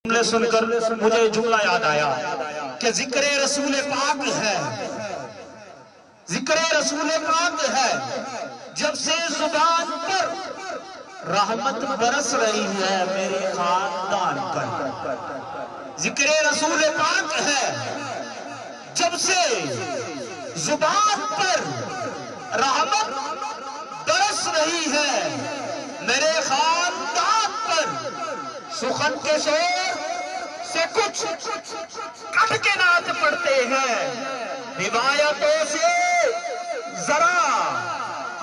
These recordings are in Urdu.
جملے سن کر مجھے جملہ یاد آیا کہ ذکر رسول پاک ہے، ذکر رسول پاک ہے، جب سے زبان پر رحمت برس رہی ہے میرے خاندان پر۔ ذکر رسول پاک ہے، جب سے زبان پر رحمت برس رہی ہے میرے خاندان پر۔ سخن کے شور سے کچھ کٹ کے نعت پڑھتے ہیں، روایتوں سے ذرا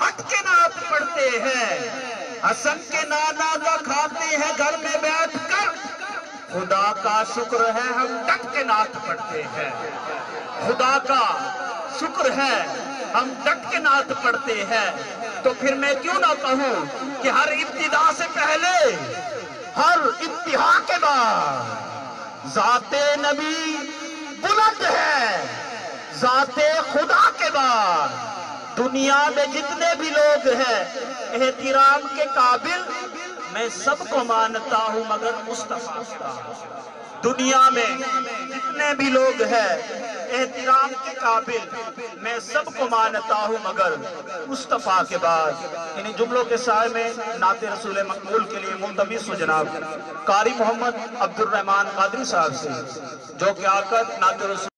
ہٹ کے نعت پڑھتے ہیں، حسن کے نانا کا کھاتے ہیں گھر میں بیٹھ کر، خدا کا شکر ہے ہم ڈٹ کے نعت پڑھتے ہیں، خدا کا شکر ہے ہم ڈٹ کے نعت پڑھتے ہیں۔ تو پھر میں کیوں نہ کہوں کہ ہر ابتدا سے پہلے، ہر انتہا کے بعد ذات نبی بلند ہے، ذات خدا کے بعد دنیا میں جتنے بھی لوگ ہیں احترام کے قابل میں سب کو مانتا ہوں مگر مصطفیٰ کا۔ دنیا میں جتنے بھی لوگ ہیں احترام کے قابل میں سب کو مانتا ہوں مگر مصطفیٰ کے بعد۔ انہی جملوں کے سائے میں نعت رسول مقبول کے لیے ملتمس ہوں جناب قاری محمد عبد الرحمن قادری صاحب سے، جو کہ آ کر نعت رسول